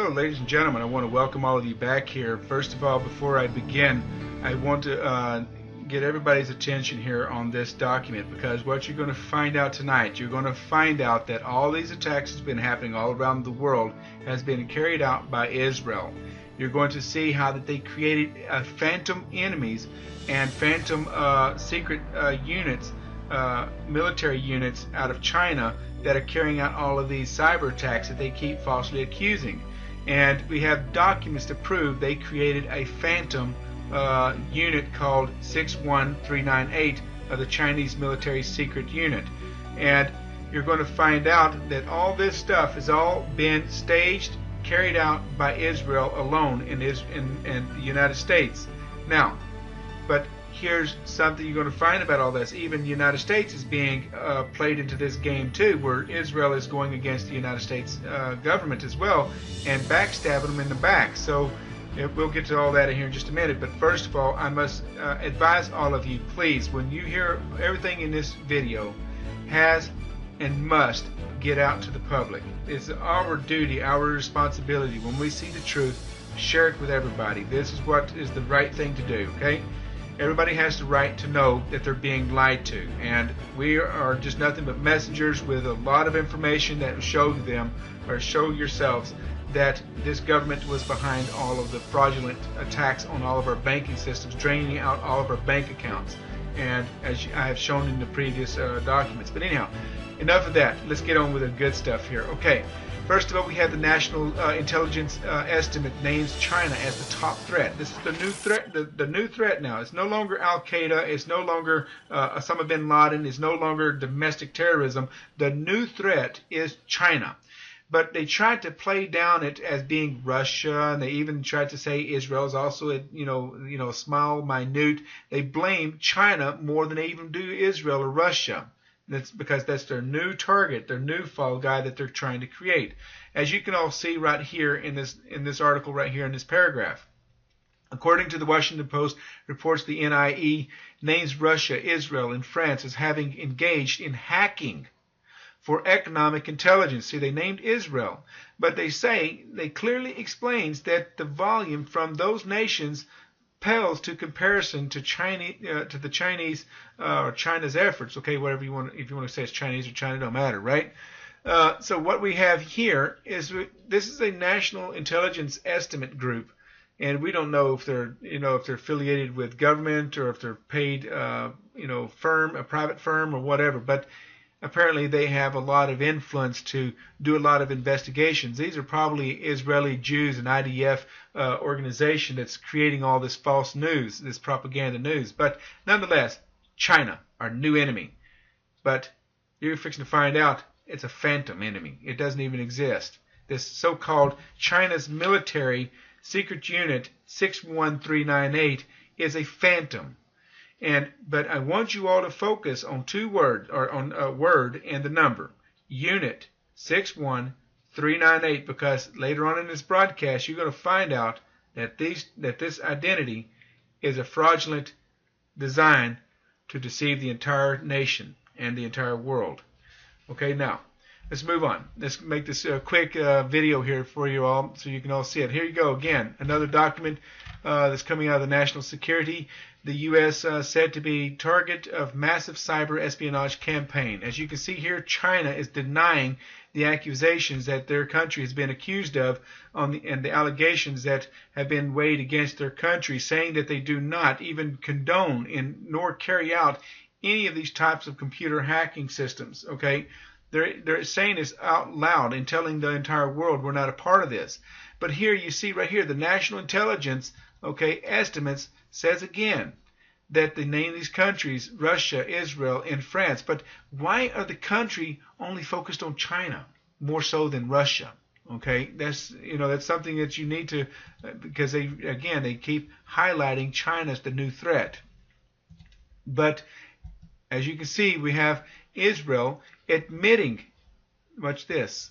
Hello, ladies and gentlemen. I want to welcome all of you back here. First of all, before I begin, I want to get everybody's attention here on this document, because what you're going to find out tonight, you're going to find out that all these attacks has been happening all around the world has been carried out by Israel. You're going to see how that they created phantom enemies and phantom secret units, military units out of China that are carrying out all of these cyber attacks that they keep falsely accusing. And we have documents to prove they created a phantom unit called 61398 of the Chinese military secret unit. And you're going to find out that all this stuff has all been staged, carried out by Israel alone in the United States. Now, but here's something you're going to find about all this. Even the United States is being played into this game too, where Israel is going against the United States government as well and backstabbing them in the back. So we'll get to all that in here in just a minute. But first of all, I must advise all of you, please, when you hear everything in this video, has and must get out to the public. It's our duty, our responsibility. When we see the truth, share it with everybody. This is what is the right thing to do, okay? Everybody has the right to know that they're being lied to, and we are just nothing but messengers with a lot of information that will show them, or show yourselves, that this government was behind all of the fraudulent attacks on all of our banking systems, draining out all of our bank accounts, and as I have shown in the previous documents. But anyhow, enough of that. Let's get on with the good stuff here. Okay. First of all, we have the National Intelligence Estimate names China as the top threat. This is the new threat. The new threat now. It's no longer Al Qaeda. It's no longer Osama bin Laden. It's no longer domestic terrorism. The new threat is China. But they tried to play down it as being Russia, and they even tried to say Israel is also a small, minute. They blame China more than they even do Israel or Russia. That's because that's their new target, their new fall guy that they're trying to create. As you can all see right here in this article right here in this paragraph. According to the Washington Post, reports the NIE names Russia, Israel, and France as having engaged in hacking for economic intelligence. See, they named Israel, but they clearly explains that the volume from those nations pales to comparison to the Chinese or China's efforts. Okay, whatever you want, if you want to say it's Chinese or China, don't matter, right? So what we have here is this is a national intelligence estimate group, and we don't know if they're if they're affiliated with government or if they're paid a private firm or whatever, but apparently they have a lot of influence to do a lot of investigations. These are probably Israeli Jews, an IDF organization that's creating all this false news, this propaganda news. But nonetheless, China, our new enemy. But you're fixing to find out it's a phantom enemy. It doesn't even exist. This so-called China's military secret unit 61398 is a phantom. But I want you all to focus on two words, or on a word and the number, unit 61398, because later on in this broadcast you're going to find out that this identity is a fraudulent design to deceive the entire nation and the entire world. Okay, now let's move on. Let's make this a quick video here for you all so you can all see it. Here you go again, another document that's coming out of the national security. The U.S. Said to be target of massive cyber-espionage campaign. As you can see here, China is denying the accusations that their country has been accused of and the allegations that have been weighed against their country, saying that they do not even condone nor carry out any of these types of computer hacking systems. Okay, they're saying this out loud and telling the entire world we're not a part of this. But here you see right here the national intelligence estimates says again that they name these countries Russia, Israel, and France. But why are the country only focused on China more so than Russia? Okay, that's something that you need to, because they keep highlighting China as the new threat. But as you can see, we have Israel admitting, watch this,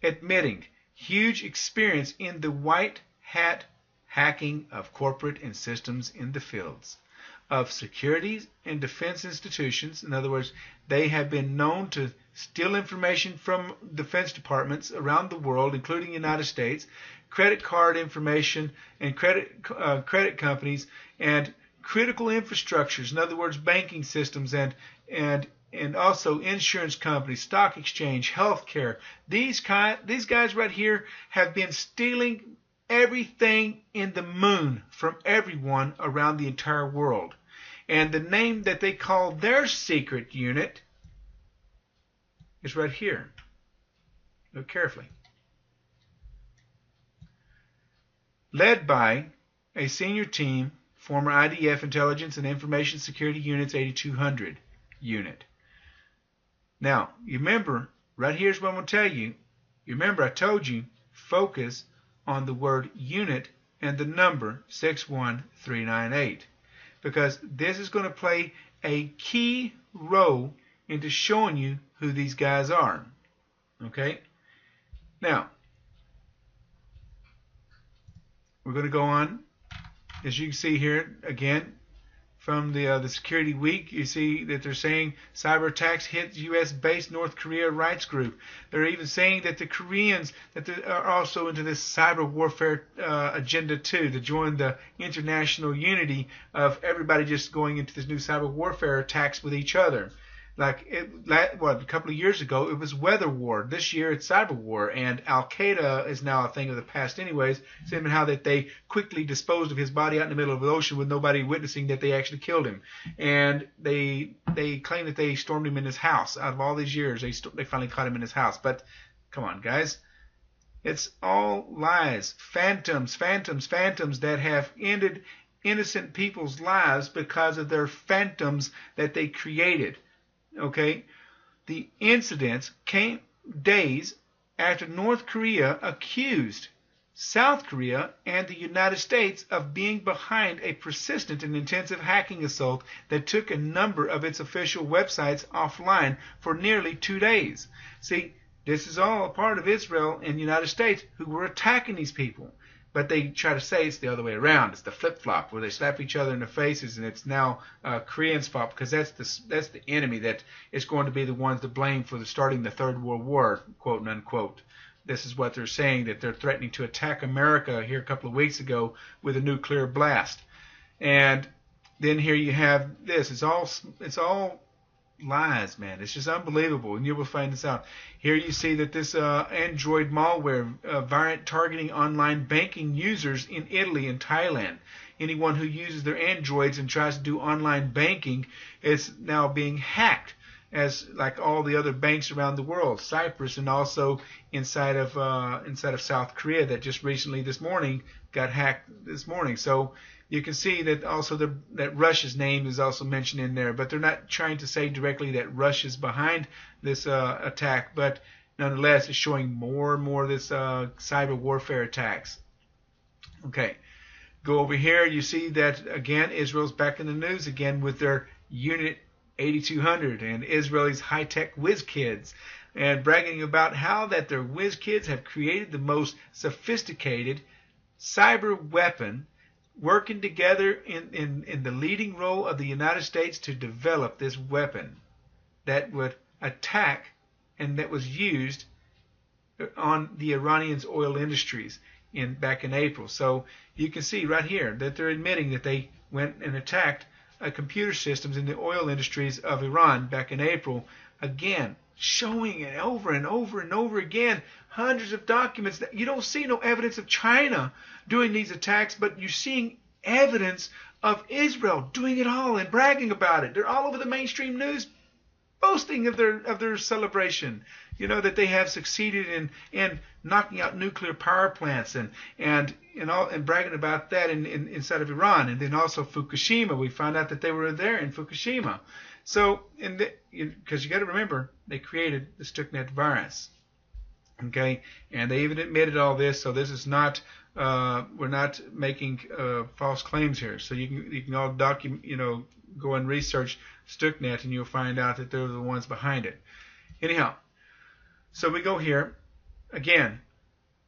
admitting huge experience in the white hat hacking of corporate and systems in the fields of securities and defense institutions. In other words, they have been known to steal information from defense departments around the world, including the United States, credit card information, and credit companies, and critical infrastructures. In other words, banking systems and also insurance companies, stock exchange, healthcare. These guys right here have been stealing everything in the moon from everyone around the entire world. And the name that they call their secret unit is right here. Look carefully. Led by a senior team, former IDF Intelligence and Information Security Unit's 8200 unit. Now, you remember, right here's what I'm going to tell you. You remember I told you, focus on the word unit and the number 61398. Because this is going to play a key role into showing you who these guys are. Okay? Now, we're going to go on. As you can see here, again, from the Security Week, you see that they're saying cyber attacks hit U.S.-based North Korea rights group. They're even saying that the Koreans that are also into this cyber warfare agenda too, to join the international unity of everybody just going into this new cyber warfare attacks with each other. Like a couple of years ago, it was weather war. This year, it's cyber war, and Al Qaeda is now a thing of the past, anyways. Seeing how that they quickly disposed of his body out in the middle of the ocean with nobody witnessing that they actually killed him, and they claim that they stormed him in his house. Out of all these years, they finally caught him in his house. But come on, guys, it's all lies, phantoms that have ended innocent people's lives because of their phantoms that they created. Okay, the incidents came days after North Korea accused South Korea and the United States of being behind a persistent and intensive hacking assault that took a number of its official websites offline for nearly 2 days. See, this is all a part of Israel and the United States who were attacking these people. But they try to say it's the other way around. It's the flip-flop where they slap each other in the faces, and it's now Koreans' fault because that's the enemy that is going to be the ones to blame for starting the Third World War, quote and unquote. This is what they're saying, that they're threatening to attack America here a couple of weeks ago with a nuclear blast. And then here you have this. It's all lies, man. It's just unbelievable, and you will find this out. Here you see that this Android malware variant targeting online banking users in Italy and Thailand. Anyone who uses their Androids and tries to do online banking is now being hacked, as like all the other banks around the world, Cyprus, and also inside of South Korea that just recently this morning got hacked this morning. So you can see that also that Russia's name is also mentioned in there, but they're not trying to say directly that Russia's behind this attack, but nonetheless it's showing more and more of this cyber warfare attacks. Okay, go over here. You see that again Israel's back in the news again with their Unit 8200 and Israel's high-tech whiz kids, and bragging about how that their whiz kids have created the most sophisticated cyber weapon, working together in the leading role of the United States to develop this weapon that would attack and that was used on the Iranians' oil industries back in April. So you can see right here that they're admitting that they went and attacked computer systems in the oil industries of Iran back in April. Again, showing it over and over and over again, hundreds of documents. That you don't see no evidence of China doing these attacks, but you're seeing evidence of Israel doing it all and bragging about it. They're all over the mainstream news, boasting of their celebration. You know that they have succeeded in knocking out nuclear power plants and bragging about that inside of Iran, and then also Fukushima. We found out that they were there in Fukushima. So, because you got to remember, they created the Stuxnet virus. Okay, and they even admitted all this. So this is not, we're not making false claims here. So you can all go and research Stuxnet, and you'll find out that they're the ones behind it. Anyhow, so we go here again.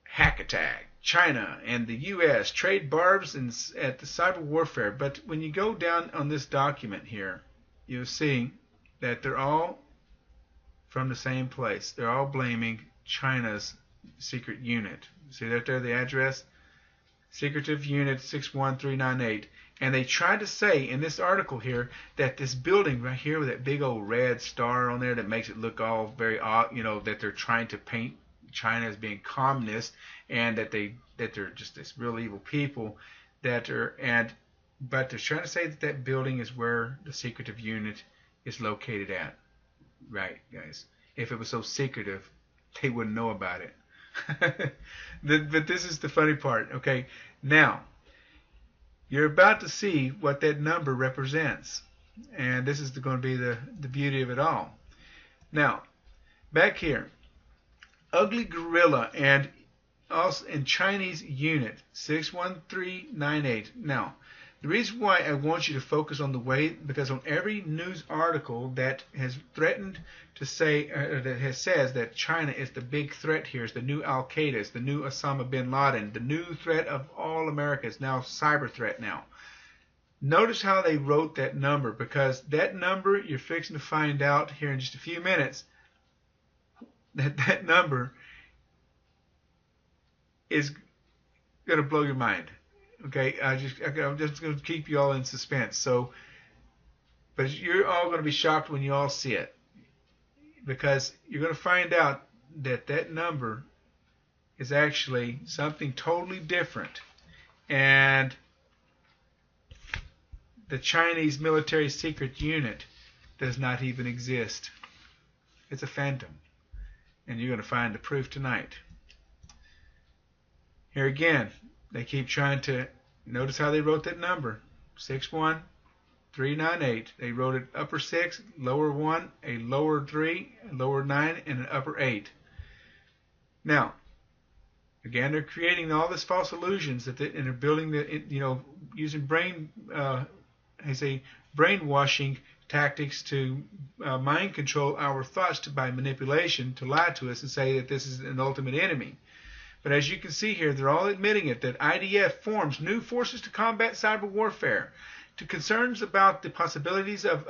Hack attack. China and the U.S. trade Barbs at the Cyberwarfare. But when you go down on this document here, you'll see that they're all from the same place. They're all blaming China's secret unit. See that there, the address? Secretive Unit 61398. And they tried to say in this article here that this building right here with that big old red star on there that makes it look all very odd, you know, that they're trying to paint China as being communist, and that they're just this real evil people but they're trying to say that that building is where the secretive unit is located at. Right, guys. If it was so secretive, they wouldn't know about it. But this is the funny part. Okay, now you're about to see what that number represents, and this is going to be the beauty of it all. Now, back here, Ugly Gorilla and also in Chinese unit 61398. Now, the reason why I want you to focus on the way, because on every news article that has threatened to say, says that China is the big threat here, is the new Al Qaeda, is the new Osama bin Laden, the new threat of all America, is now cyber threat now. Notice how they wrote that number, because that number, you're fixing to find out here in just a few minutes, that number is going to blow your mind. Okay, I'm just going to keep you all in suspense. So, but you're all going to be shocked when you all see it, because you're going to find out that that number is actually something totally different, and the Chinese military secret unit does not even exist. It's a phantom, and you're going to find the proof tonight. Here again, they keep trying to, notice how they wrote that number, 61398. They wrote it upper 6, lower 1, a lower 3, a lower 9, and an upper 8. Now, again, they're creating all this false illusions and they're building using brainwashing tactics to mind control our thoughts by manipulation, to lie to us and say that this is an ultimate enemy. But as you can see here, they're all admitting it, that IDF forms new forces to combat cyber warfare. To concerns about the possibilities of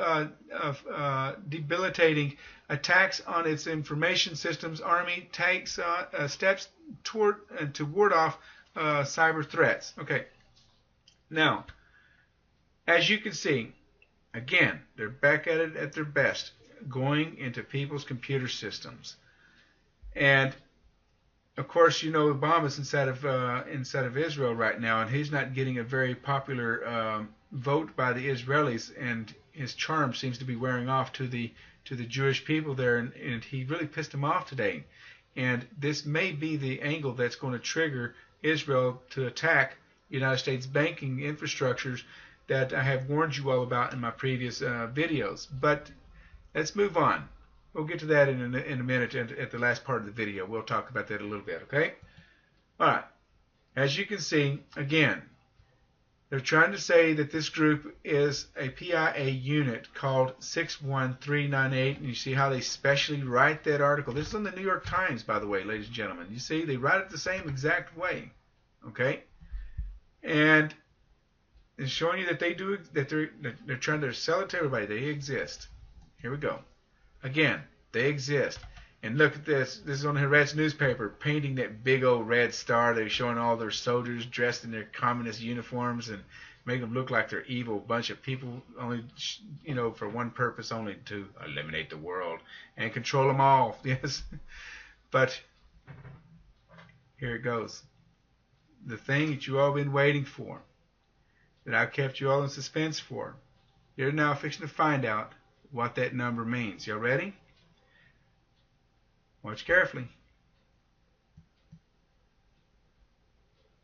debilitating attacks on its information systems, Army takes steps to ward off cyber threats. Okay. Now, as you can see, again, they're back at it at their best, going into people's computer systems. And of course, you know, Obama's inside of Israel right now, and he's not getting a very popular vote by the Israelis, and his charm seems to be wearing off to the Jewish people there, and he really pissed them off today. And this may be the angle that's going to trigger Israel to attack United States banking infrastructures that I have warned you all about in my previous videos. But let's move on. We'll get to that in a minute at the last part of the video. We'll talk about that a little bit, okay? All right. As you can see, again, they're trying to say that this group is a PIA unit called 61398, and you see how they specially write that article. This is in the New York Times, by the way, ladies and gentlemen. You see, they write it the same exact way, okay? And it's showing you that they're trying to sell it to everybody. They exist. Here we go. Again, they exist. And look at this. This is on the Haaretz newspaper, painting that big old red star. They're showing all their soldiers dressed in their communist uniforms and make them look like they're evil bunch of people, only, you know, for one purpose only, to eliminate the world and control them all. Yes. But here it goes. The thing that you all been waiting for, that I kept you all in suspense for, you're now fixing to find out what that number means. Y'all ready? Watch carefully.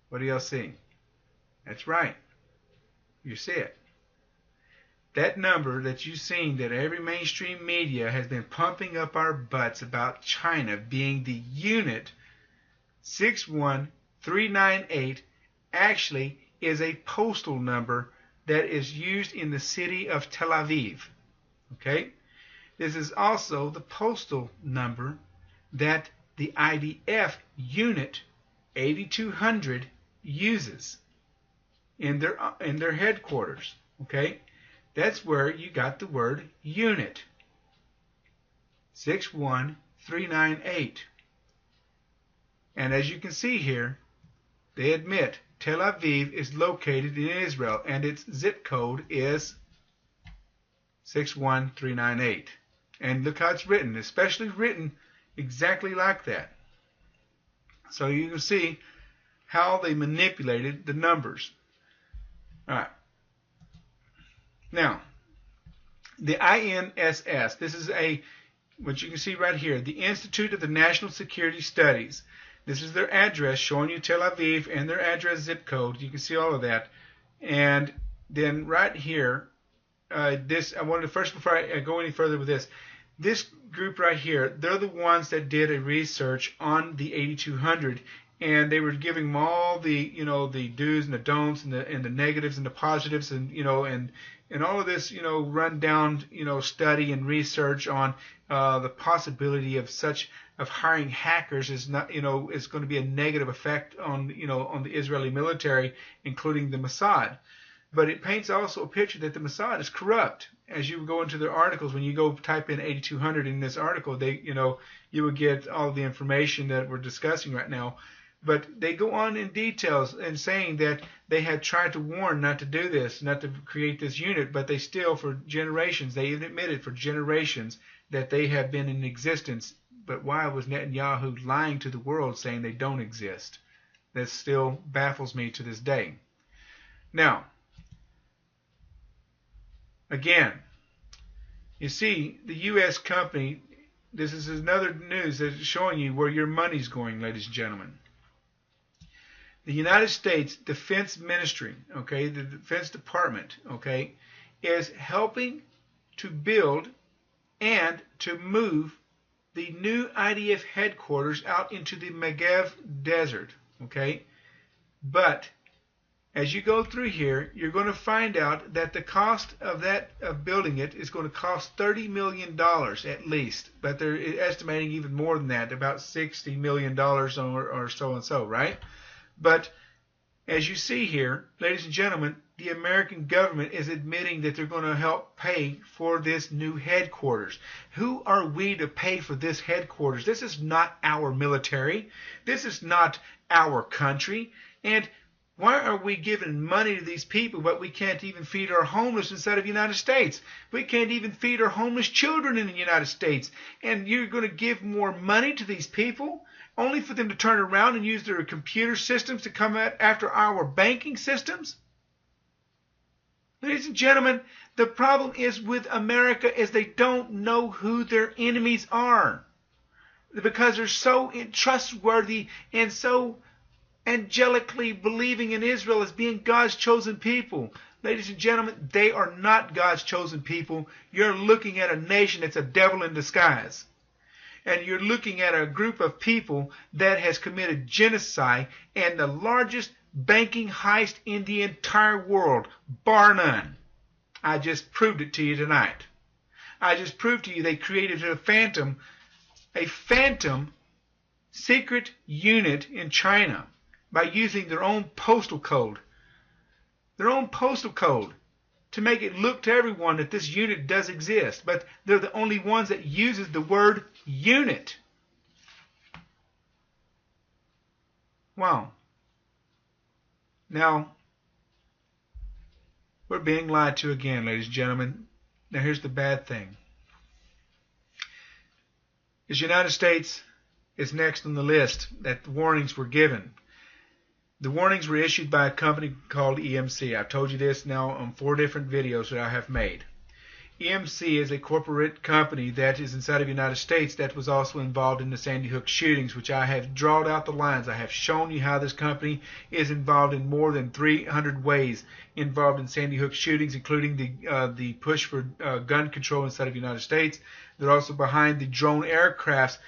What do y'all see? That's right. You see it. That number that you've seen, that every mainstream media has been pumping up our butts about China being the unit 61398, actually is a postal number that is used in the city of Tel Aviv. Okay? This is also the postal number that the IDF unit 8200 uses in their headquarters. Okay, that's where you got the word unit 61398. And as you can see here, they admit Tel Aviv is located in Israel and its zip code is 61398. And look how it's written, especially written exactly like that. So you can see how they manipulated the numbers. All right. Now, the INSS, this is what you can see right here, the Institute of the National Security Studies. This is their address, showing you Tel Aviv and their address zip code. You can see all of that. And then right here, I wanted to first, before I go any further with this group right here, they're the ones that did a research on the 8200, and they were giving them all the, the do's and the don'ts and the negatives and the positives, and and all of this, rundown, study and research on the possibility of hiring hackers is not, is going to be a negative effect on, on the Israeli military, including the Mossad. But it paints also a picture that the Mossad is corrupt. As you go into their articles, when you go type in 8200 in this article, you will get all the information that we're discussing right now. But they go on in details and saying that they had tried to warn not to do this, not to create this unit, but they still, for generations, they even admitted for generations that they have been in existence. But why was Netanyahu lying to the world saying they don't exist? That still baffles me to this day. Now, again, you see, the U.S. company, this is another news that's showing you where your money's going, ladies and gentlemen. The United States Defense Ministry, okay, the Defense Department, okay, is helping to build and to move the new IDF headquarters out into the Negev desert, okay? But as you go through here, you're going to find out that the cost of building it is going to cost $30 million at least, but they're estimating even more than that, about $60 million or so and so, right? But as you see here, ladies and gentlemen, the American government is admitting that they're going to help pay for this new headquarters. Who are we to pay for this headquarters? This is not our military. This is not our country. And why are we giving money to these people, but we can't even feed our homeless inside of the United States? We can't even feed our homeless children in the United States. And you're going to give more money to these people only for them to turn around and use their computer systems to come after our banking systems? Ladies and gentlemen, the problem is with America is they don't know who their enemies are, because they're so trustworthy and so angelically believing in Israel as being God's chosen people. Ladies and gentlemen, they are not God's chosen people. You're looking at a nation that's a devil in disguise. And you're looking at a group of people that has committed genocide and the largest banking heist in the entire world, bar none. I just proved it to you tonight. I just proved to you they created a phantom secret unit in China by using their own postal code. Their own postal code to make it look to everyone that this unit does exist. But they're the only ones that uses the word unit. Wow. Now, we're being lied to again, ladies and gentlemen. Now here's the bad thing. The United States is next on the list that the warnings were given. The warnings were issued by a company called EMC. I've told you this now on 4 different videos that I have made. EMC is a corporate company that is inside of the United States that was also involved in the Sandy Hook shootings, which I have drawn out the lines. I have shown you how this company is involved in more than 300 ways involved in Sandy Hook shootings, including the push for gun control inside of the United States. They're also behind the drone aircrafts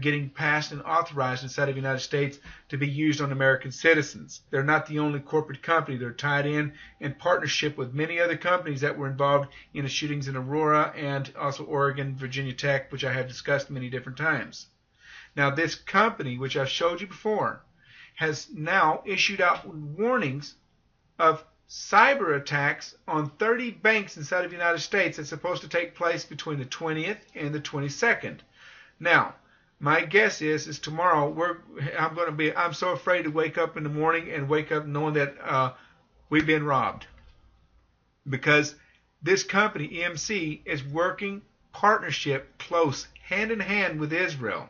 getting passed and authorized inside of the United States to be used on American citizens. They're not the only corporate company. They're tied in partnership with many other companies that were involved in the shootings in Aurora and also Oregon, Virginia Tech, which I have discussed many different times. Now, this company, which I've showed you before, has now issued out warnings of cyber attacks on 30 banks inside of the United States that's supposed to take place between the 20th and the 22nd. Now, my guess is tomorrow I'm so afraid to wake up in the morning and wake up knowing that we've been robbed, because this company EMC is working partnership close hand in hand with Israel,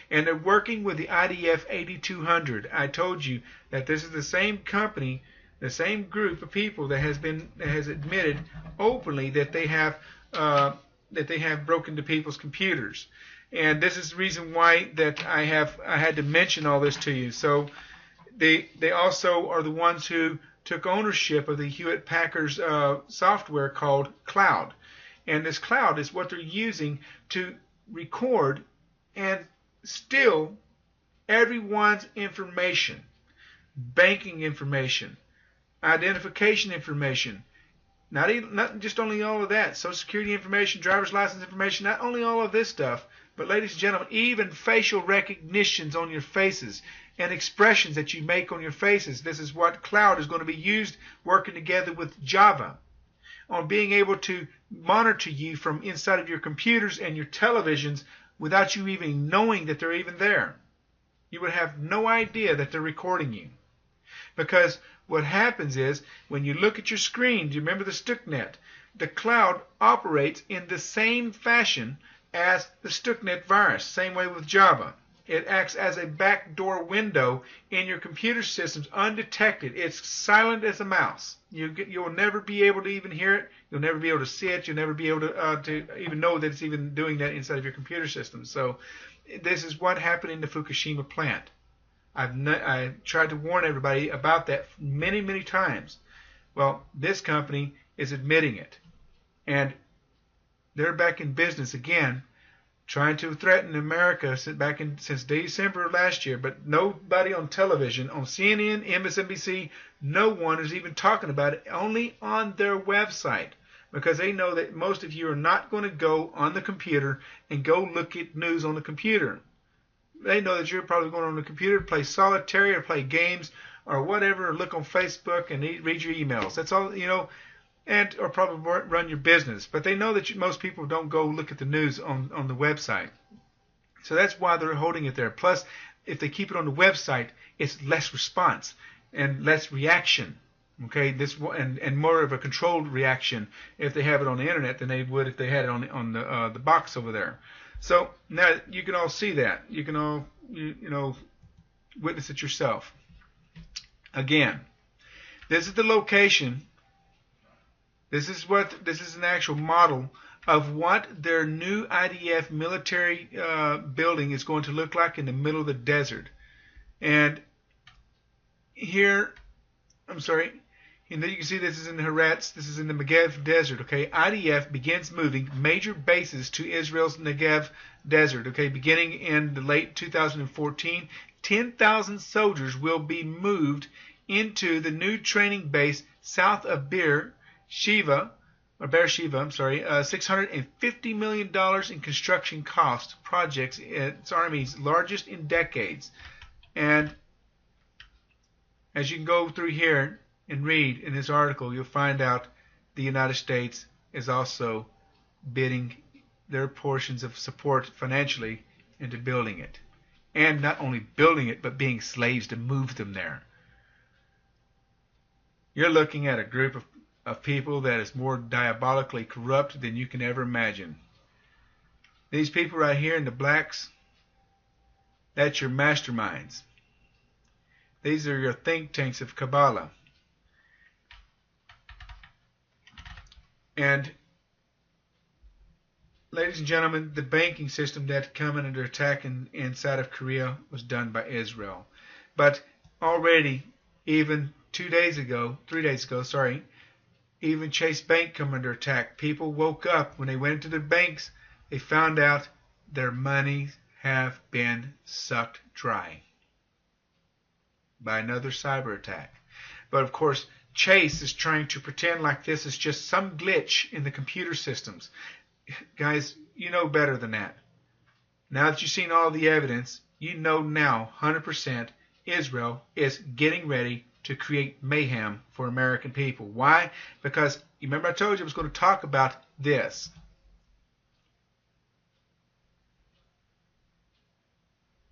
and they're working with the IDF 8200. I told you that this is the same company, the same group of people that has admitted openly that they have broken into people's computers. And this is the reason why that I had to mention all this to you. So they also are the ones who took ownership of the Hewlett Packard's software called Cloud. And this Cloud is what they're using to record and steal everyone's information, banking information, identification information. Not just only all of that, Social Security information, driver's license information, not only all of this stuff, but ladies and gentlemen, even facial recognitions on your faces and expressions that you make on your faces. This is what Cloud is going to be used working together with Jaffa on being able to monitor you from inside of your computers and your televisions without you even knowing that they're even there. You would have no idea that they're recording you. Because what happens is, when you look at your screen, do you remember the Stuxnet? The Cloud operates in the same fashion as the Stuxnet virus, same way with Java. It acts as a backdoor window in your computer systems undetected. It's silent as a mouse. You'll never be able to even hear it. You'll never be able to see it. You'll never be able to even know that it's even doing that inside of your computer system. So this is what happened in the Fukushima plant. I tried to warn everybody about that many, many times. Well, this company is admitting it. And they're back in business again, trying to threaten America since December of last year. But nobody on television, on CNN, MSNBC, no one is even talking about it, only on their website. Because they know that most of you are not going to go on the computer and go look at news on the computer. They know that you're probably going on the computer to play solitaire or play games or whatever, or look on Facebook and read your emails. That's all, or probably run your business. But they know that most people don't go look at the news on the website. So that's why they're holding it there. Plus, if they keep it on the website, it's less response and less reaction. Okay, and more of a controlled reaction if they have it on the internet than they would if they had it on the box over there. So now you can all see that. You can all witness it yourself. Again, this is the location. This is an actual model of what their new IDF military building is going to look like in the middle of the desert. And here, and then you can see this is in Haaretz, this is in the Negev desert, okay? IDF begins moving major bases to Israel's Negev desert, okay? Beginning in the late 2014, 10,000 soldiers will be moved into the new training base south of Beersheba, $650 million in construction cost projects. Its army's largest in decades. And as you can go through here and read in this article, you'll find out the United States is also bidding their portions of support financially into building it. And not only building it, but being slaves to move them there. You're looking at a group of people that is more diabolically corrupt than you can ever imagine. These people right here in the blacks, that's your masterminds. These are your think tanks of Kabbalah. And ladies and gentlemen, the banking system that came under attack inside of Korea was done by Israel. But already, even 3 days ago, even Chase Bank come under attack. People woke up when they went into the banks. They found out their money have been sucked dry by another cyber attack. But of course, Chase is trying to pretend like this is just some glitch in the computer systems. Guys, you know better than that. Now that you've seen all the evidence, you know now 100% Israel is getting ready to create mayhem for American people. Why? Because, you remember I told you I was going to talk about this.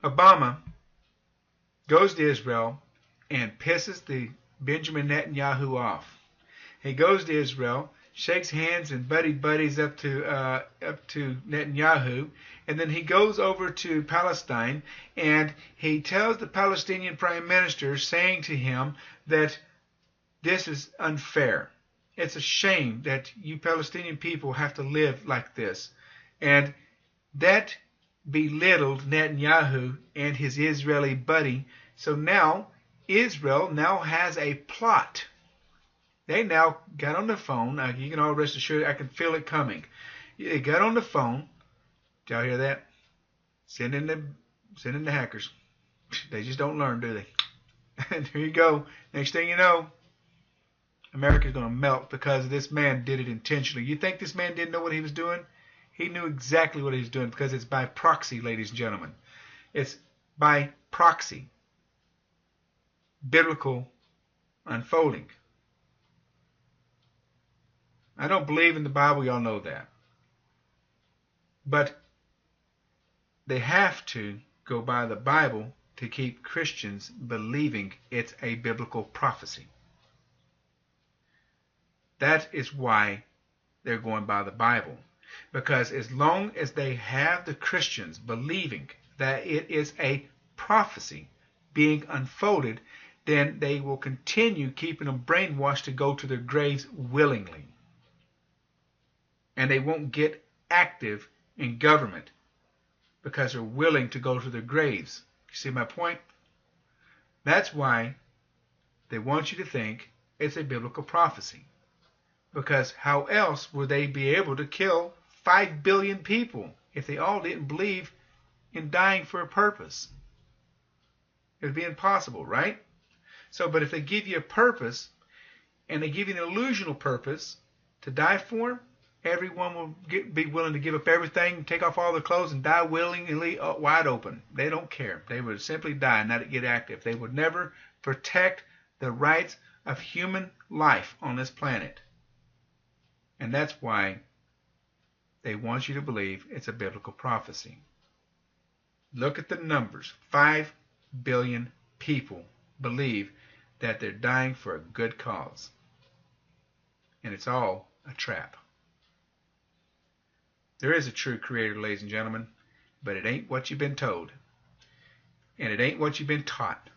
Obama goes to Israel and pisses the Benjamin Netanyahu off. He goes to Israel, shakes hands and buddies up to Netanyahu, and then he goes over to Palestine and he tells the Palestinian Prime Minister, saying to him that this is unfair. It's a shame that you Palestinian people have to live like this. And that belittled Netanyahu and his Israeli buddy. So now Israel now has a plot. They now got on the phone. You can all rest assured, I can feel it coming. They got on the phone. Did y'all hear that? Send in the hackers. They just don't learn, do they? And here you go. Next thing you know, America's going to melt because this man did it intentionally. You think this man didn't know what he was doing? He knew exactly what he was doing because it's by proxy, ladies and gentlemen. It's by proxy. Biblical unfolding. I don't believe in the Bible, y'all know that. But they have to go by the Bible to keep Christians believing it's a biblical prophecy. That is why they're going by the Bible. Because as long as they have the Christians believing that it is a prophecy being unfolded, then they will continue keeping them brainwashed to go to their graves willingly. And they won't get active in government because they're willing to go to their graves. You see my point? That's why they want you to think it's a biblical prophecy. Because how else would they be able to kill 5 billion people if they all didn't believe in dying for a purpose? It would be impossible, right? So, but if they give you a purpose and they give you an illusional purpose to die for, everyone will be willing to give up everything, take off all their clothes, and die willingly, wide open. They don't care. They would simply die and not get active. They would never protect the rights of human life on this planet. And that's why they want you to believe it's a biblical prophecy. Look at the numbers. 5 billion people believe that they're dying for a good cause. And it's all a trap. There is a true creator, ladies and gentlemen, but it ain't what you've been told. And it ain't what you've been taught.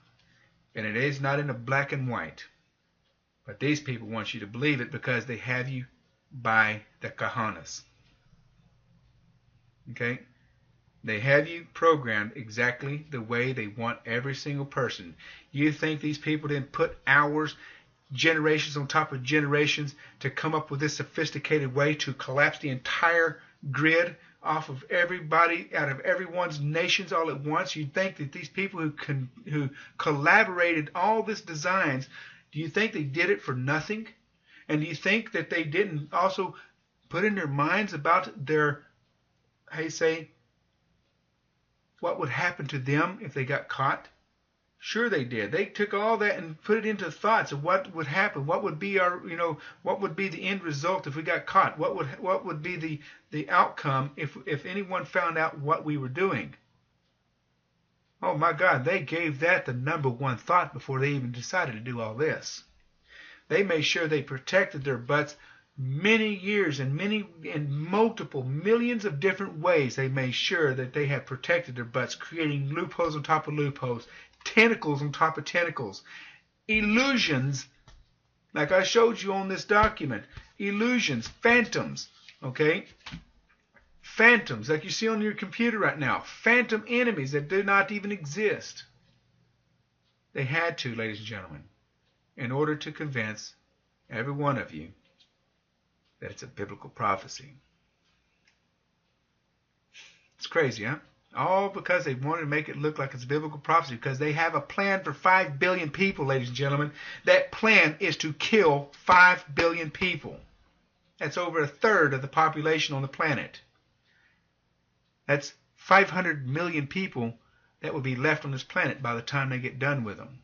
And it is not in a black and white. But these people want you to believe it because they have you by the cojones. Okay? They have you programmed exactly the way they want every single person. You think these people didn't put hours, generations on top of generations to come up with this sophisticated way to collapse the entire grid off of everybody, out of everyone's nations all at once? You think that these people who collaborated all these designs, do you think they did it for nothing? And do you think that they didn't also put in their minds about their, how you say, what would happen to them if they got caught? Sure they did. They took all that and put it into thoughts of what would happen. What would be our, what would be the end result if we got caught? What would be the outcome if anyone found out what we were doing? Oh my God, they gave that the number one thought before they even decided to do all this. They made sure they protected their butts many years and in multiple millions of different ways. They made sure that they had protected their butts, creating loopholes on top of loopholes, tentacles on top of tentacles, illusions, like I showed you on this document, illusions, phantoms, okay? Phantoms, like you see on your computer right now, phantom enemies that do not even exist. They had to, ladies and gentlemen, in order to convince every one of you that it's a biblical prophecy. It's crazy, huh? All because they wanted to make it look like it's a biblical prophecy, because they have a plan for 5 billion people, ladies and gentlemen. That plan is to kill 5 billion people. That's over a third of the population on the planet. That's 500 million people that will be left on this planet by the time they get done with them.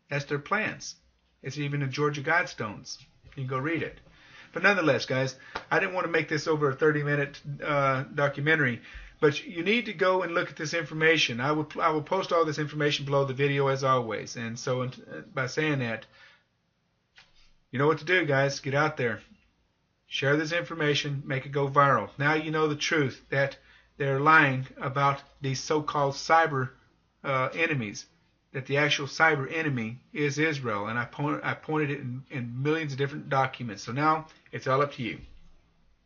That's their plans. It's even in Georgia Guidestones. You can go read it. But nonetheless, guys, I didn't want to make this over a 30-minute documentary, but you need to go and look at this information. I will post all this information below the video as always. And so by saying that, you know what to do, guys. Get out there. Share this information. Make it go viral. Now you know the truth, that they're lying about these so-called cyber enemies, that the actual cyber enemy is Israel. And I pointed it in millions of different documents. So now it's all up to you.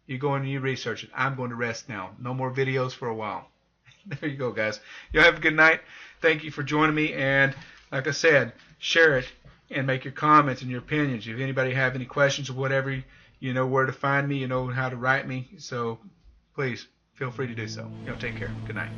You go and you research it. I'm going to rest now. No more videos for a while. There you go, guys. You have a good night. Thank you for joining me. And like I said, share it and make your comments and your opinions. If anybody have any questions or whatever, you know where to find me. You know how to write me. So please feel free to do so. Take care. Good night.